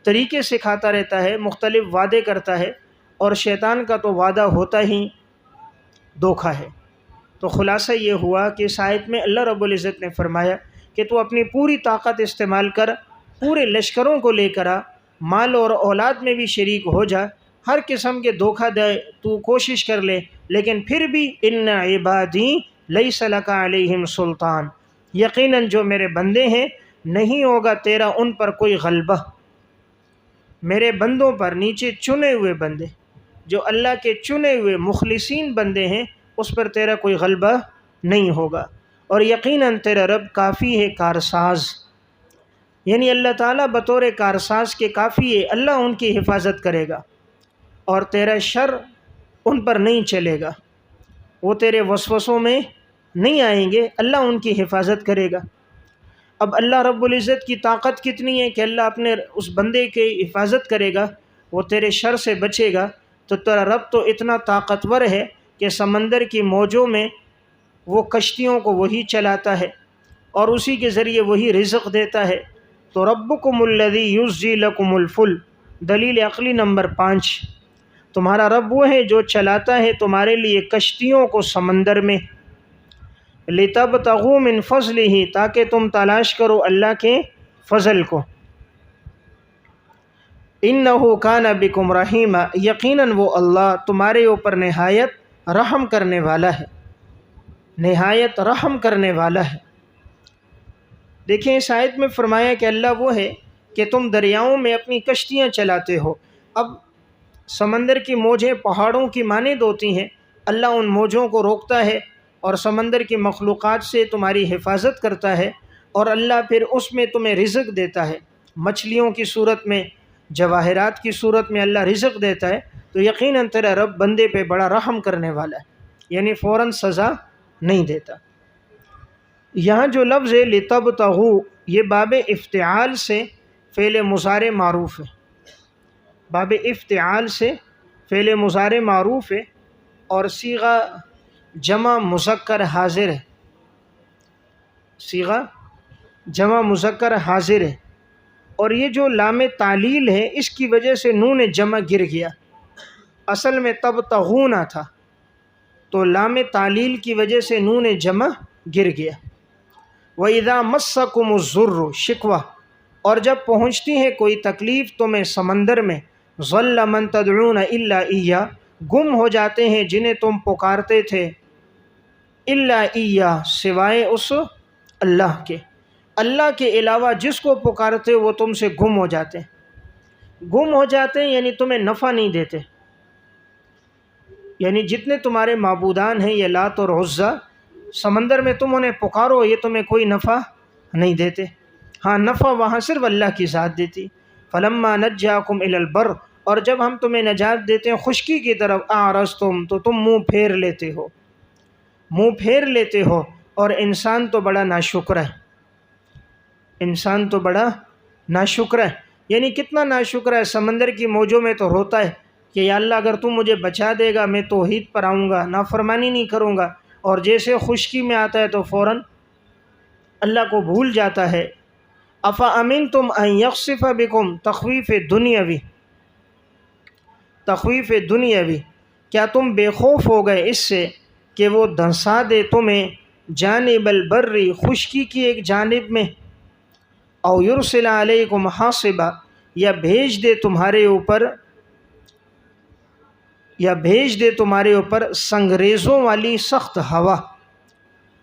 Speaker 1: طریقے سکھاتا رہتا ہے، مختلف وعدے کرتا ہے، اور شیطان کا تو وعدہ ہوتا ہی دھوکہ ہے۔ تو خلاصہ یہ ہوا کہ اس آیت میں اللہ رب العزت نے فرمایا کہ تو اپنی پوری طاقت استعمال کر، پورے لشکروں کو لے کر آ، مال اور اولاد میں بھی شریک ہو جا، ہر قسم کے دھوکہ دے تو کوشش کر لے، لیکن پھر بھی ان عبادی لیس لک علیہم سلطان، یقیناً جو میرے بندے ہیں نہیں ہوگا تیرا ان پر کوئی غلبہ، میرے بندوں پر، نیچے چنے ہوئے بندے جو اللہ کے چنے ہوئے مخلصین بندے ہیں، اس پر تیرا کوئی غلبہ نہیں ہوگا، اور یقیناً تیرا رب کافی ہے کارساز، یعنی اللہ تعالیٰ بطور کارساز کے کافی ہے، اللہ ان کی حفاظت کرے گا، اور تیرا شر ان پر نہیں چلے گا، وہ تیرے وسوسوں میں نہیں آئیں گے، اللہ ان کی حفاظت کرے گا۔ اب اللہ رب العزت کی طاقت کتنی ہے کہ اللہ اپنے اس بندے کی حفاظت کرے گا، وہ تیرے شر سے بچے گا، تو تیرا رب تو اتنا طاقتور ہے کہ سمندر کی موجوں میں وہ کشتیوں کو وہی چلاتا ہے اور اسی کے ذریعے وہی رزق دیتا ہے۔ تو ربکم الذی یزجی لکم الفلک، دلیل عقلی نمبر 5، تمہارا رب وہ ہے جو چلاتا ہے تمہارے لیے کشتیوں کو سمندر میں، لتبتغوا من فضلہ، تاکہ تم تلاش کرو اللہ کے فضل کو، انہ کان بکم رحیما، یقیناً وہ اللہ تمہارے اوپر نہایت رحم کرنے والا ہے، نہایت رحم کرنے والا ہے۔ دیکھیں اس آیت میں فرمایا کہ اللہ وہ ہے کہ تم دریاؤں میں اپنی کشتیاں چلاتے ہو۔ اب سمندر کی موجیں پہاڑوں کی مانند ہوتی ہیں، اللہ ان موجوں کو روکتا ہے اور سمندر کی مخلوقات سے تمہاری حفاظت کرتا ہے، اور اللہ پھر اس میں تمہیں رزق دیتا ہے، مچھلیوں کی صورت میں، جواہرات کی صورت میں اللہ رزق دیتا ہے، تو یقیناً تیرا رب بندے پہ بڑا رحم کرنے والا ہے، یعنی فوراً سزا نہیں دیتا۔ یہاں جو لفظ ہے لتبتغوا، یہ باب افتعال سے فعل مضارع معروف ہے، باب افتعال سے فعل مضارع معروف ہے، اور صیغہ جمع مذکر حاضر ہے، صیغہ جمع مذکر حاضر ہے، اور یہ جو لام تعلیل ہے اس کی وجہ سے نون جمع گر گیا، اصل میں تبتغون تھا، تو لام تعلیل کی وجہ سے نون جمع گر گیا۔ وَإِذَا مَسَّكُمُ الضُّرُّ، شکوہ، اور جب پہنچتی ہے کوئی تکلیف تمہیں سمندر میں، ظَلَّ مَن تَدْعُونَ إِلَّا إِيَّاهُ، گم ہو جاتے ہیں جنہیں تم پکارتے تھے، إِلَّا إِيَّاهُ، سوائے اس اللہ کے، اللہ کے علاوہ جس کو پکارتے وہ تم سے گم ہو جاتے ہیں، گم ہو جاتے ہیں یعنی تمہیں نفع نہیں دیتے، یعنی جتنے تمہارے معبودان ہیں یہ لات اور عزا، سمندر میں تم انہیں پکارو یہ تمہیں کوئی نفع نہیں دیتے، ہاں نفع وہاں صرف اللہ کی ذات دیتی۔ فلما نجاکم الی البر، اور جب ہم تمہیں نجات دیتے ہیں خشکی کی طرف، اعرضتم، تو تم منہ پھیر لیتے ہو، منہ پھیر لیتے ہو، اور انسان تو بڑا ناشکر ہے، انسان تو بڑا ناشکر ہے، یعنی کتنا ناشکر ہے، سمندر کی موجوں میں تو روتا ہے کہ یا اللہ اگر تم مجھے بچا دے گا میں توحید پر آؤں گا، نافرمانی نہیں کروں گا، اور جیسے خشکی میں آتا ہے تو فوراً اللہ کو بھول جاتا ہے۔ افامنتم ان یخسف بکم، تخویف دنیاوی، تخویف دنیاوی، کیا تم بے خوف ہو گئے اس سے کہ وہ دھنسا دے تمہیں جانب البری خشکی کی ایک جانب میں، او یرسل علیکم حاصبا یا بھیج دے تمہارے اوپر سنگریزوں والی سخت ہوا،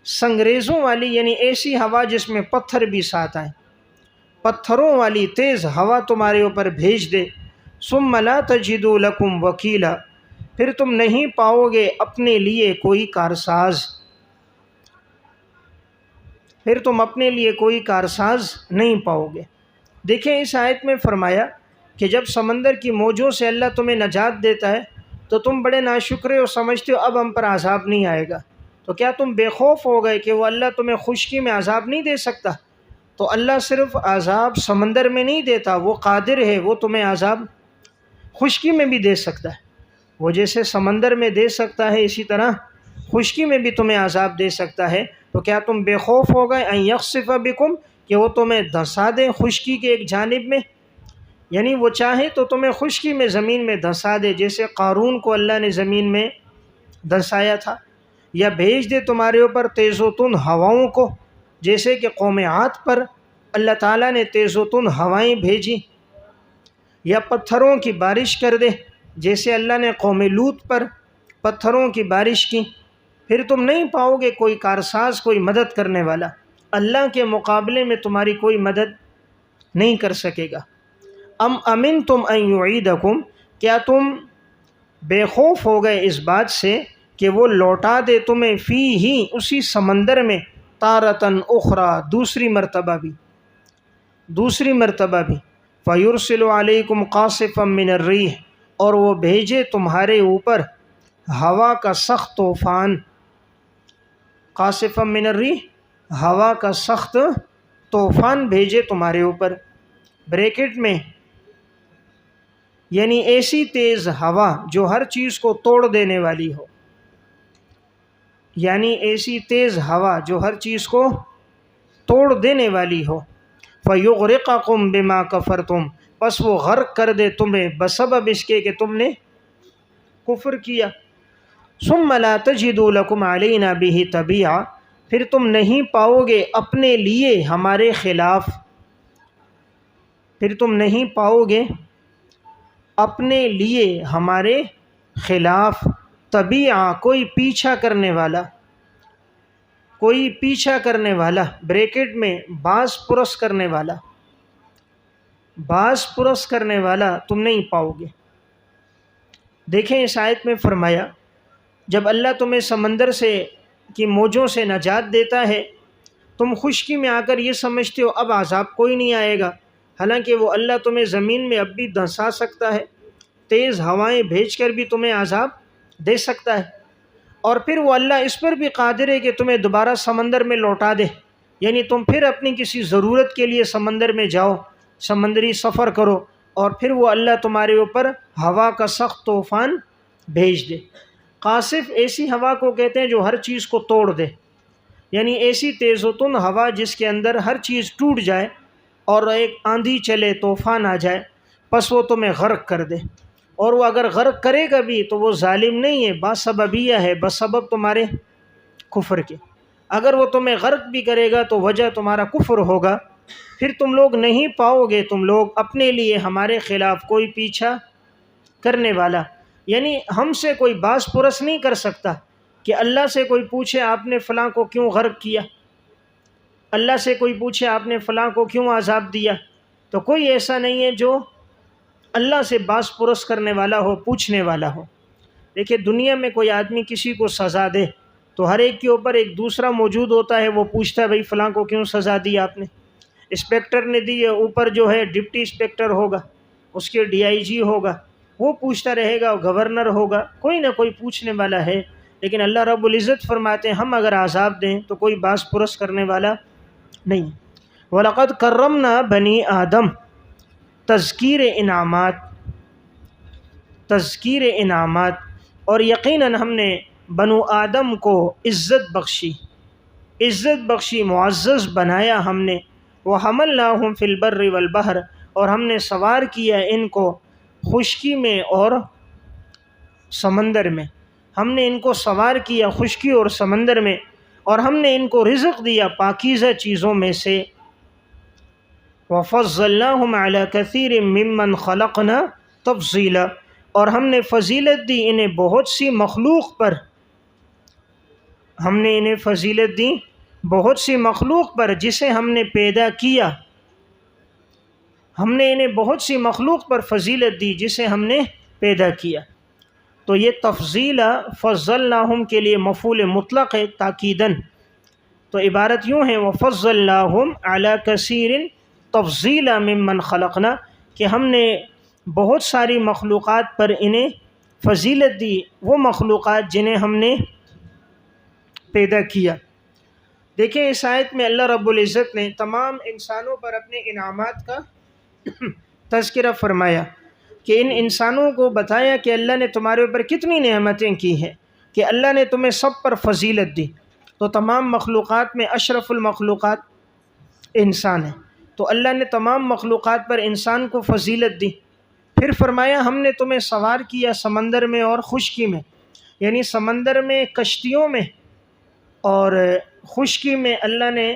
Speaker 1: سنگریزوں والی یعنی ایسی ہوا جس میں پتھر بھی ساتھ آئے، پتھروں والی تیز ہوا تمہارے اوپر بھیج دے، ثم لا تجدوا لکم وکیلا، پھر تم نہیں پاؤ گے اپنے لیے کوئی کارساز، نہیں پاؤ گے۔ دیکھیں اس آیت میں فرمایا کہ جب سمندر کی موجوں سے اللہ تمہیں نجات دیتا ہے تو تم بڑے ناشکرے ہو، سمجھتے ہو اب ہم پر عذاب نہیں آئے گا، تو کیا تم بے خوف ہو گئے کہ وہ اللہ تمہیں خشکی میں عذاب نہیں دے سکتا؟ تو اللہ صرف عذاب سمندر میں نہیں دیتا، وہ قادر ہے، وہ تمہیں عذاب خشکی میں بھی دے سکتا ہے۔ وہ جیسے سمندر میں دے سکتا ہے اسی طرح خشکی میں بھی تمہیں عذاب دے سکتا ہے، تو کیا تم بے خوف ہو گئے ان یخسف بکم کہ وہ تمہیں دھنسا دے خشکی کے ایک جانب میں؟ یعنی وہ چاہے تو تمہیں خشکی میں زمین میں دھنسا دے، جیسے قارون کو اللہ نے زمین میں دھنسایا تھا، یا بھیج دے تمہارے اوپر تیز و تند ہواؤں کو، جیسے کہ قوم عاد پر اللہ تعالیٰ نے تیز و تند ہوائیں بھیجی، یا پتھروں کی بارش کر دے جیسے اللہ نے قوم لوط پر پتھروں کی بارش کی، پھر تم نہیں پاؤ گے کوئی کارساز، کوئی مدد کرنے والا، اللہ کے مقابلے میں تمہاری کوئی مدد نہیں کر سکے گا۔ ام امنتم ان یعیدکم، کیا تم بے خوف ہو گئے اس بات سے کہ وہ لوٹا دے تمہیں فی ہی اسی سمندر میں تارتن اخرى دوسری مرتبہ بھی فیرسل علیکم قاصفا من الریح، اور وہ بھیجے تمہارے اوپر ہوا کا سخت طوفان، قاصفا من الریح ہوا کا سخت طوفان بھیجے تمہارے اوپر، بریکٹ میں یعنی ایسی تیز ہوا جو ہر چیز کو توڑ دینے والی ہو، یعنی ایسی تیز ہوا جو ہر چیز کو توڑ دینے والی ہو، فَيُغْرِقَكُمْ بِمَا كَفَرْتُمْ، پس وہ غرق کر دے تمہیں بسبب اس کے کہ تم نے کفر کیا، ثُمَّ لَا تَجِدُوا لَكُمْ عَلَيْنَا بِهِ تَبِيعًا، پھر تم نہیں پاؤ گے اپنے لیے ہمارے خلاف طبیعہ کوئی پیچھا کرنے والا، بریکٹ میں باز پرس کرنے والا تم نہیں پاؤ گے۔ دیکھیں اس آیت میں فرمایا جب اللہ تمہیں سمندر کی موجوں سے نجات دیتا ہے، تم خشکی میں آ کر یہ سمجھتے ہو اب عذاب کوئی نہیں آئے گا، حالانکہ وہ اللہ تمہیں زمین میں اب بھی دھنسا سکتا ہے، تیز ہوائیں بھیج کر بھی تمہیں عذاب دے سکتا ہے، اور پھر وہ اللہ اس پر بھی قادر ہے کہ تمہیں دوبارہ سمندر میں لوٹا دے، یعنی تم پھر اپنی کسی ضرورت کے لیے سمندر میں جاؤ، سمندری سفر کرو، اور پھر وہ اللہ تمہارے اوپر ہوا کا سخت طوفان بھیج دے۔ قاصف ایسی ہوا کو کہتے ہیں جو ہر چیز کو توڑ دے، یعنی ایسی تیز و تند ہوا جس کے اندر ہر چیز ٹوٹ جائے اور ایک آندھی چلے، طوفان آ جائے، پس وہ تمہیں غرق کر دے، اور وہ اگر غرق کرے گا بھی تو وہ ظالم نہیں ہے، باسببیہ ہے، بسبب تمہارے کفر کے۔ اگر وہ تمہیں غرق بھی کرے گا تو وجہ تمہارا کفر ہوگا، پھر تم لوگ نہیں پاؤ گے تم لوگ اپنے لیے ہمارے خلاف کوئی پیچھا کرنے والا، یعنی ہم سے کوئی باز پرس نہیں کر سکتا کہ اللہ سے کوئی پوچھے آپ نے فلاں کو کیوں غرق کیا، اللہ سے کوئی پوچھے آپ نے فلاں کو کیوں عذاب دیا، تو کوئی ایسا نہیں ہے جو اللہ سے باز پرس کرنے والا ہو، پوچھنے والا ہو۔ دیکھیں دنیا میں کوئی آدمی کسی کو سزا دے تو ہر ایک کے اوپر ایک دوسرا موجود ہوتا ہے، وہ پوچھتا ہے بھائی فلاں کو کیوں سزا دی آپ نے، انسپیکٹر نے دی ہے، اوپر جو ہے ڈپٹی انسپیکٹر ہوگا، اس کے DIG ہوگا، وہ پوچھتا رہے گا، گورنر ہوگا، کوئی نہ کوئی پوچھنے والا ہے، لیکن اللہ رب العزت فرماتے ہیں ہم اگر عذاب دیں تو کوئی باز پرس کرنے والا نہیں۔ وَلَقَدْ كَرَّمْنَا بَنِي آدم، تذکیر انعامات، اور یقیناً ہم نے بنو آدم کو عزت بخشی، معزز بنایا ہم نے، وَحَمَلْنَاهُمْ فِي الْبَرِّ وَالْبَحْرِ، اور ہم نے سوار کیا ان کو خشکی میں اور سمندر میں، ہم نے ان کو سوار کیا خشکی اور سمندر میں، اور ہم نے ان کو رزق دیا پاکیزہ چیزوں میں سے۔ وَفَضَّلْنَاهُمْ عَلَى كَثِيرٍ مِّمَّنْ خَلَقْنَا تَفْضِيلًا، اور ہم نے فضیلت دی انہیں بہت سی مخلوق پر، ہم نے انہیں فضیلت دی بہت سی مخلوق پر جسے ہم نے پیدا کیا، ہم نے انہیں بہت سی مخلوق پر فضیلت دی جسے ہم نے پیدا کیا۔ تو یہ تفضیلا فضلناہم کے لیے مفعول مطلق ہے تاکیداً، تو عبارت یوں ہے وفضلناہم علی کثیر تفضیلا ممن خلقنا، کہ ہم نے بہت ساری مخلوقات پر انہیں فضیلت دی، وہ مخلوقات جنہیں ہم نے پیدا کیا۔ دیکھیں اس آیت میں اللہ رب العزت نے تمام انسانوں پر اپنے انعامات کا تذکرہ فرمایا، کہ ان انسانوں کو بتایا کہ اللہ نے تمہارے اوپر کتنی نعمتیں کی ہیں، کہ اللہ نے تمہیں سب پر فضیلت دی۔ تو تمام مخلوقات میں اشرف المخلوقات انسان ہے، تو اللہ نے تمام مخلوقات پر انسان کو فضیلت دی۔ پھر فرمایا ہم نے تمہیں سوار کیا سمندر میں اور خشکی میں، یعنی سمندر میں کشتیوں میں اور خشکی میں اللہ نے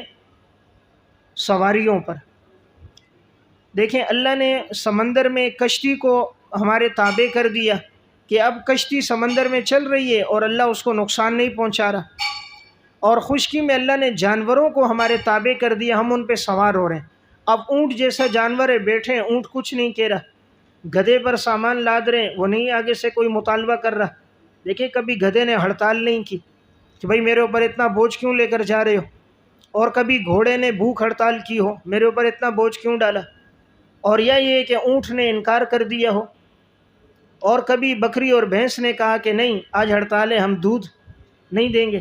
Speaker 1: سواریوں پر۔ دیکھیں اللہ نے سمندر میں کشتی کو ہمارے تابع کر دیا کہ اب کشتی سمندر میں چل رہی ہے اور اللہ اس کو نقصان نہیں پہنچا رہا، اور خشکی میں اللہ نے جانوروں کو ہمارے تابع کر دیا، ہم ان پہ سوار ہو رہے ہیں۔ اب اونٹ جیسا جانور ہے، بیٹھے ہیں، اونٹ کچھ نہیں کہہ رہا، گدھے پر سامان لاد رہے ہیں، وہ نہیں آگے سے کوئی مطالبہ کر رہا۔ دیکھیں کبھی گدھے نے ہڑتال نہیں کی کہ بھائی میرے اوپر اتنا بوجھ کیوں لے کر جا رہے ہو، اور کبھی گھوڑے نے بھوک ہڑتال کی ہو میرے اوپر اتنا بوجھ کیوں ڈالا، اور یا یہ کہ اونٹ نے انکار کر دیا ہو، اور کبھی بکری اور بھینس نے کہا کہ نہیں آج ہڑتال ہے ہم دودھ نہیں دیں گے۔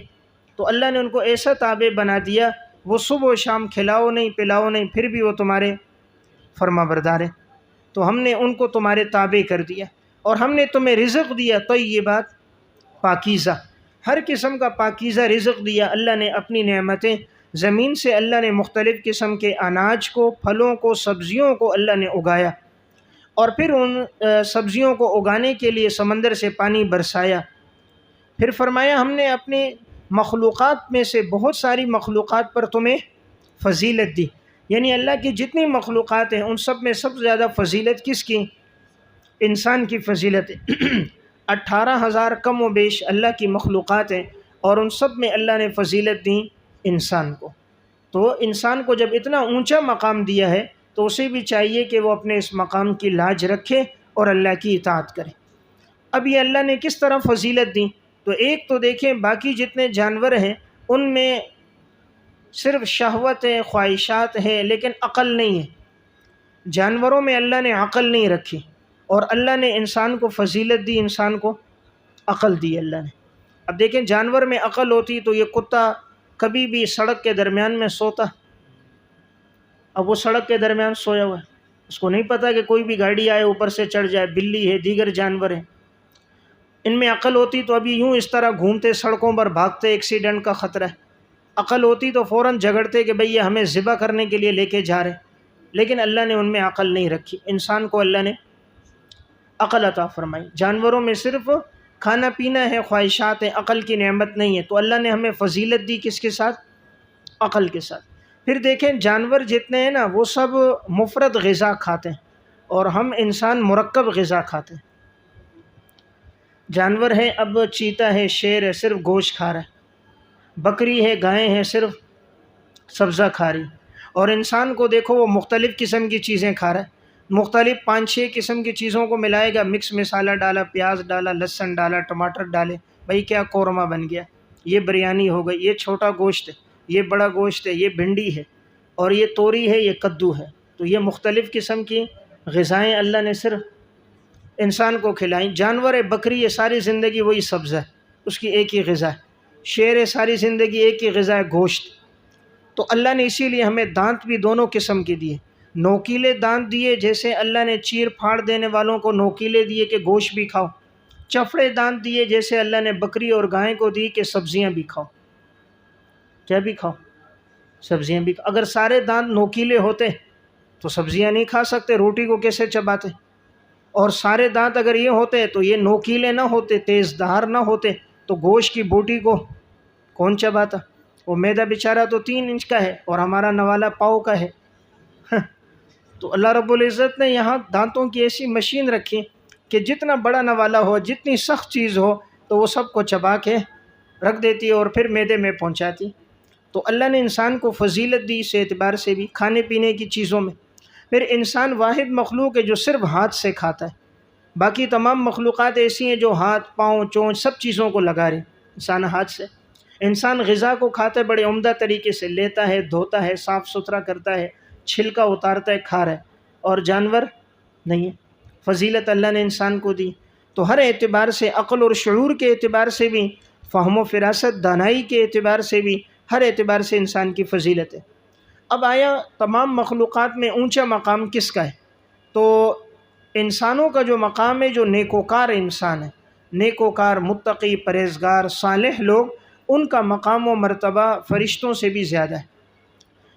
Speaker 1: تو اللہ نے ان کو ایسا تابع بنا دیا، وہ صبح و شام کھلاؤ نہیں پلاؤ نہیں پھر بھی وہ تمہارے فرما بردار ہیں۔ تو ہم نے ان کو تمہارے تابع کر دیا، اور ہم نے تمہیں رزق دیا طیبات پاکیزہ، ہر قسم کا پاکیزہ رزق دیا اللہ نے اپنی نعمتیں۔ زمین سے اللہ نے مختلف قسم کے اناج کو، پھلوں کو، سبزیوں کو اللہ نے اگایا، اور پھر ان سبزیوں کو اگانے کے لیے سمندر سے پانی برسایا۔ پھر فرمایا ہم نے اپنی مخلوقات میں سے بہت ساری مخلوقات پر تمہیں فضیلت دی، یعنی اللہ کی جتنی مخلوقات ہیں ان سب میں سب سے زیادہ فضیلت کس کی؟ انسان کی فضیلت ہے۔ 18,000 کم و بیش اللہ کی مخلوقات ہیں، اور ان سب میں اللہ نے فضیلت دی انسان کو۔ تو انسان کو جب اتنا اونچا مقام دیا ہے تو اسے بھی چاہیے کہ وہ اپنے اس مقام کی لاج رکھے اور اللہ کی اطاعت کرے۔ اب یہ اللہ نے کس طرح فضیلت دی؟ تو ایک تو دیکھیں باقی جتنے جانور ہیں ان میں صرف شہوت ہے، خواہشات ہے، لیکن عقل نہیں ہے۔ جانوروں میں اللہ نے عقل نہیں رکھی، اور اللہ نے انسان کو فضیلت دی، انسان کو عقل دی اللہ نے۔ اب دیکھیں جانور میں عقل ہوتی تو یہ کتا کبھی بھی سڑک کے درمیان میں سوتا؟ اب وہ سڑک کے درمیان سویا ہوا ہے، اس کو نہیں پتہ کہ کوئی بھی گاڑی آئے اوپر سے چڑھ جائے، بلی ہے، دیگر جانور ہیں۔ ان میں عقل ہوتی تو ابھی یوں اس طرح گھومتے سڑکوں پر بھاگتے، ایکسیڈنٹ کا خطرہ ہے۔ عقل ہوتی تو فوراً جھگڑتے کہ بھئی یہ ہمیں ذبح کرنے کے لیے لے کے جا رہے، لیکن اللہ نے ان میں عقل نہیں رکھی۔ انسان کو اللہ نے عقل عطا فرمائی، جانوروں میں صرف کھانا پینا ہے، خواہشات ہیں، عقل کی نعمت نہیں ہے۔ تو اللہ نے ہمیں فضیلت دی کس کے ساتھ؟ عقل کے ساتھ۔ پھر دیکھیں جانور جتنے ہیں نا وہ سب مفرد غذا کھاتے ہیں، اور ہم انسان مرکب غذا کھاتے ہیں۔ جانور ہے، اب چیتا ہے، شیر ہے، صرف گوشت کھا رہا ہے، بکری ہے، گائیں ہیں، صرف سبزہ کھا رہی، اور انسان کو دیکھو وہ مختلف قسم کی چیزیں کھا رہا ہے، مختلف 5-6 قسم کی چیزوں کو ملائے گا، مکس مسالہ ڈالا، پیاز ڈالا، لہسن ڈالا، ٹماٹر ڈالے، بھئی کیا قورمہ بن گیا، یہ بریانی ہو گئی، یہ چھوٹا گوشت ہے، یہ بڑا گوشت ہے، یہ بھنڈی ہے، اور یہ توری ہے، یہ کدو ہے۔ تو یہ مختلف قسم کی غذائیں اللہ نے صرف انسان کو کھلائیں۔ جانور ہے، بکری ہے، ساری زندگی وہی سبز ہے، اس کی ایک ہی غذا ہے۔ شیر ہے، ساری زندگی ایک ہی غذا ہے، گوشت۔ تو اللہ نے اسی لیے ہمیں دانت بھی دونوں قسم کے دیے، نوکیلے دانت دیے، جیسے اللہ نے چیر پھاڑ دینے والوں کو نوکیلے دیے کہ گوشت بھی کھاؤ، چفڑے دانت دیے جیسے اللہ نے بکری اور گائے کو دی کہ سبزیاں بھی کھاؤ، کیا بھی کھاؤ، سبزیاں بھی کھاؤ۔ اگر سارے دانت نوکیلے ہوتے تو سبزیاں نہیں کھا سکتے، روٹی کو کیسے چباتے؟ اور سارے دانت اگر یہ ہوتے تو یہ نوکیلے نہ ہوتے، تیز دھار نہ ہوتے، تو گوشت کی بوٹی کو کون چباتا؟ وہ میدا بیچارہ تو 3 انچ کا ہے اور ہمارا نوالا پاؤ کا ہے۔ تو اللہ رب العزت نے یہاں دانتوں کی ایسی مشین رکھی کہ جتنا بڑا نوالا ہو، جتنی سخت چیز ہو، تو وہ سب کو چبا کے رکھ دیتی ہے اور پھر معدے میں پہنچاتی۔ تو اللہ نے انسان کو فضیلت دی اس اعتبار سے بھی، کھانے پینے کی چیزوں میں۔ پھر انسان واحد مخلوق ہے جو صرف ہاتھ سے کھاتا ہے، باقی تمام مخلوقات ایسی ہیں جو ہاتھ، پاؤں، چونچ سب چیزوں کو لگا رہے، انسان ہاتھ سے۔ انسان غذا کو کھاتا ہے، بڑے عمدہ طریقے سے لیتا ہے، دھوتا ہے، صاف ستھرا کرتا ہے، چھلکا اتارتا ہے، کھا رہا ہے، اور جانور نہیں ہے۔ فضیلت اللہ نے انسان کو دی، تو ہر اعتبار سے، عقل اور شعور کے اعتبار سے بھی، فہم و فراست، دانائی کے اعتبار سے بھی، ہر اعتبار سے انسان کی فضیلت ہے۔ اب آیا تمام مخلوقات میں اونچا مقام کس کا ہے؟ تو انسانوں کا جو مقام ہے، جو نیکوکار انسان ہے، نیکوکار، متقی، پرہیزگار، صالح لوگ، ان کا مقام و مرتبہ فرشتوں سے بھی زیادہ ہے۔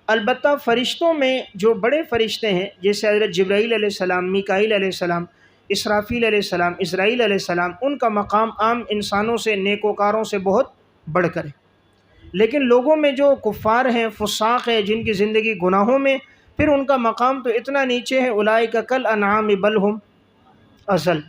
Speaker 1: البتہ فرشتوں میں جو بڑے فرشتے ہیں، جیسے حضرت جبرائیل علیہ السلام، میکائیل علیہ السلام، اسرافیل علیہ السلام، اسرائیل علیہ السلام، ان کا مقام عام انسانوں سے، نیکوکاروں سے بہت بڑھ کر ہے۔ لیکن لوگوں میں جو کفار ہیں، فساق ہیں، جن کی زندگی گناہوں میں، پھر ان کا مقام تو اتنا نیچے ہے، اولئک کالانعام بل ہم اضل۔